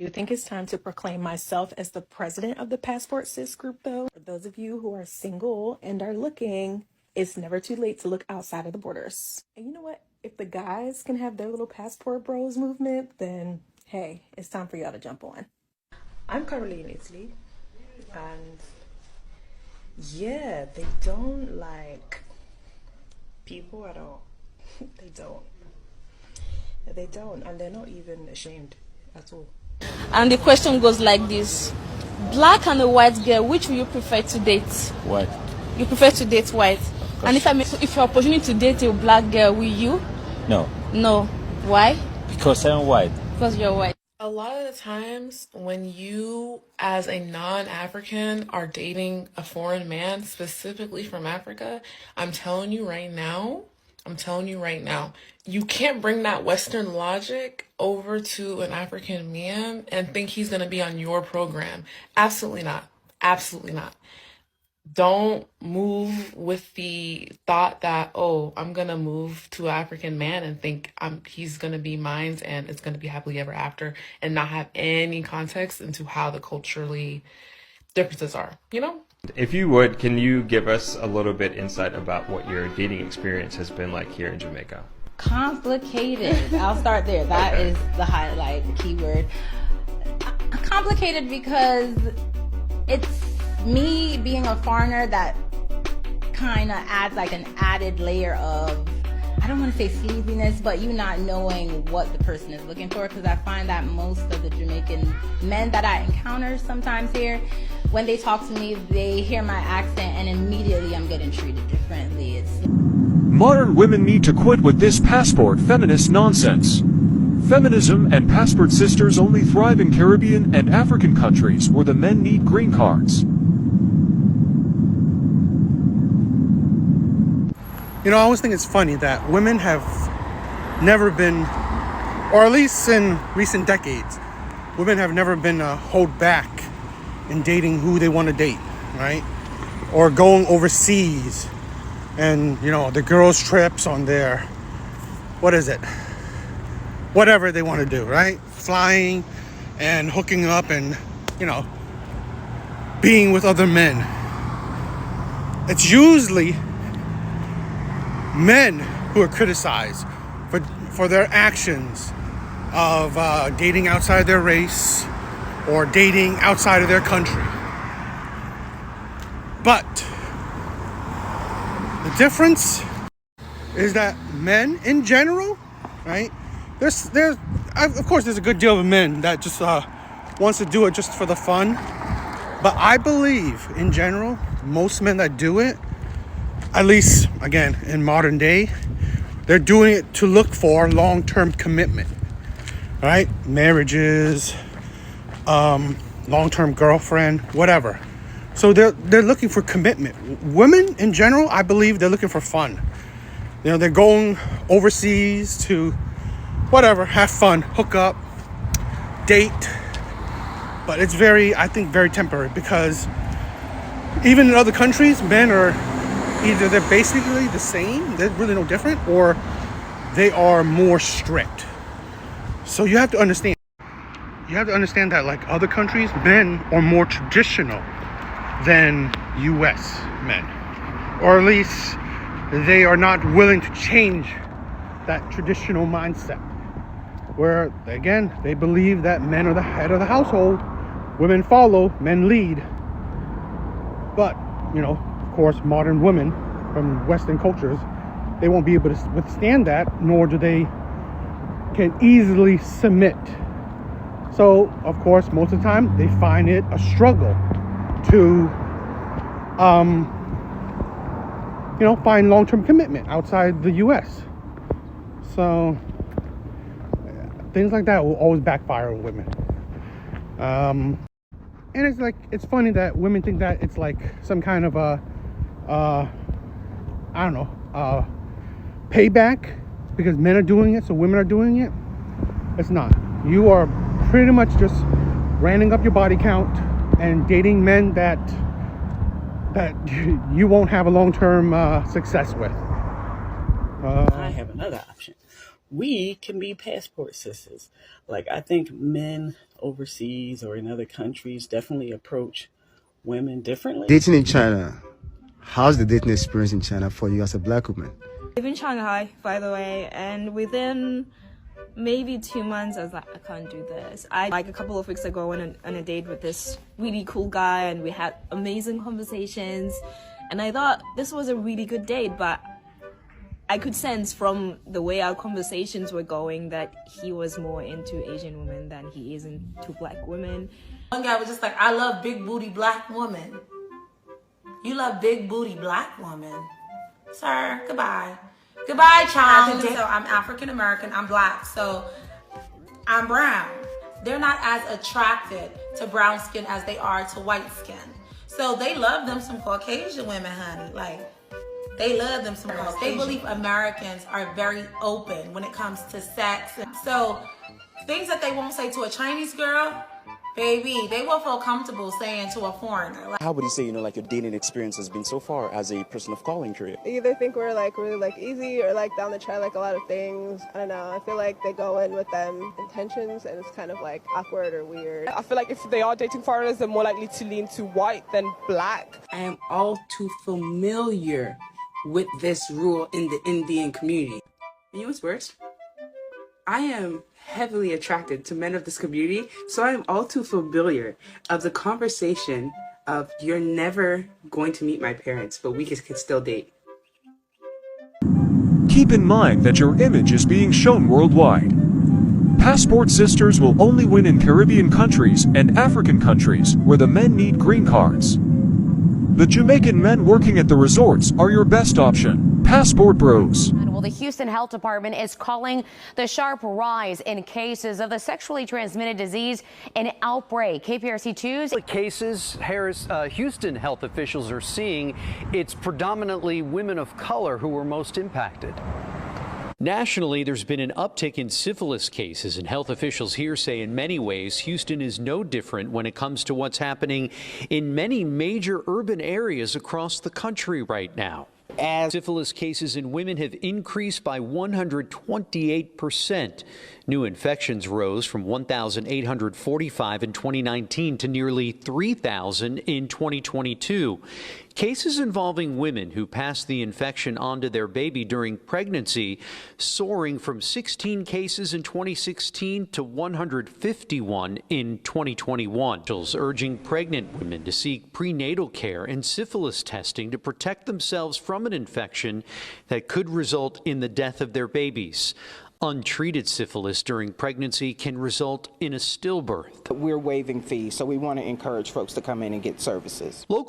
Do you think it's time to proclaim myself as the president of the Passport Sis group, though? For those of you who are single and are looking, it's never too late to look outside of the borders. And you know what? If the guys can have their little passport bros movement, then hey, it's time for y'all to jump on. I'm currently in Italy, and yeah, they don't like people at all. They don't. They don't, and they're not even ashamed at all. And the question goes like this: black and a white girl, which will you prefer to date? White. You prefer to date white. And if your opportunity to date a black girl, will you? No. No. Why? Because I'm white. Because you're white. A lot of the times when you, as a non-African, are dating a foreign man, specifically from Africa, I'm telling you right now, you can't bring that Western logic over to an African man and think he's going to be on your program. Absolutely not. Absolutely not. Don't move with the thought that, oh, I'm going to move to an African man and think he's going to be mine and it's going to be happily ever after, and not have any context into how the culturally differences are, you know? If you would, can you give us a little bit insight about what your dating experience has been like here in Jamaica? Complicated. I'll start there. That is the highlight, the keyword. Complicated because it's me being a foreigner that kind of adds like an added layer of, I don't want to say sleaziness, but you not knowing what the person is looking for, because I find that most of the Jamaican men that I encounter sometimes here, when they talk to me, they hear my accent and immediately I'm getting treated differently. Modern women need to quit with this passport feminist nonsense. Feminism and passport sisters only thrive in Caribbean and African countries where the men need green cards. You know, I always think it's funny that women have never been, or at least in recent decades, women have never been hold back in dating who they want to date, right? Or going overseas and, you know, the girls' trips on their, what is it? Whatever they want to do, right? Flying and hooking up and, you know, being with other men. It's usually men who are criticized for their actions of dating outside their race or dating outside of their country. But the difference is that men in general, right? Of course, there's a good deal of men that just wants to do it just for the fun. But I believe, in general, most men that do it, at least, again, in modern day, they're doing it to look for long-term commitment, right? Marriages, long-term girlfriend, whatever. So they're looking for commitment. Women, in general, I believe they're looking for fun. You know, they're going overseas to, whatever, have fun, hook up, date. But it's I think, very temporary, because even in other countries, men are either they're basically the same, they're really no different, or they are more strict. So you have to understand that, like other countries, men are more traditional than US men. Or at least they are not willing to change that traditional mindset. Where, again, they believe that men are the head of the household, women follow, men lead. But, you know, of course, modern women from Western cultures, they won't be able to withstand that, nor do they can easily submit. So, of course, most of the time, they find it a struggle to, you know, find long-term commitment outside the U.S. So, things like that will always backfire on women. And it's funny that women think that it's like some kind of payback because men are doing it, so women are doing it. It's not. You are pretty much just rounding up your body count and dating men that you won't have a long-term success with. I have another option. we can be passport sisters. Like, I think men overseas or in other countries definitely approach women differently. Dating in China, how's the dating experience in China for you as a black woman? I live in Shanghai, by the way, and within maybe 2 months, I was like, I can't do this. Like a couple of weeks ago, went on a date with this really cool guy, and we had amazing conversations, and I thought this was a really good date, but I could sense from the way our conversations were going that he was more into Asian women than he is into black women. One guy was just like, I love big booty black women. You love big booty black women. Sir, goodbye. Goodbye, child. So I'm African American, I'm black, so I'm brown. They're not as attracted to brown skin as they are to white skin. So they love them some Caucasian women, honey. Like, they love them some Caucasian. They believe Americans are very open when it comes to sex. So things that they won't say to a Chinese girl, baby, they will feel comfortable saying to a foreigner. How would you say, like your dating experience has been so far as a person of color in Korea? I either think we're like really like easy or like down to try like a lot of things. I don't know. I feel like they go in with them intentions and it's kind of like awkward or weird. I feel like if they are dating foreigners, they're more likely to lean to white than black. I am all too familiar with this rule in the Indian community. You know what's worse? I am heavily attracted to men of this community, so I am all too familiar of the conversation of you're never going to meet my parents, but we can still date. Keep in mind that your image is being shown worldwide. Passport sisters will only win in Caribbean countries and African countries where the men need green cards. The Jamaican men working at the resorts are your best option. Passport Bros. Well, the Houston Health Department is calling the sharp rise in cases of the sexually transmitted disease an outbreak. KPRC2's the cases Houston health officials are seeing, it's predominantly women of color who are most impacted. Nationally, there's been an uptick in syphilis cases, and health officials here say in many ways Houston is no different when it comes to what's happening in many major urban areas across the country right now. As syphilis cases in women have increased by 128%. New infections rose from 1,845 in 2019 to nearly 3,000 in 2022. Cases involving women who passed the infection onto their baby during pregnancy soaring from 16 cases in 2016 to 151 in 2021. Officials urging pregnant women to seek prenatal care and syphilis testing to protect themselves from an infection that could result in the death of their babies. Untreated syphilis during pregnancy can result in a stillbirth. We're waiving fees, so we want to encourage folks to come in and get services. Local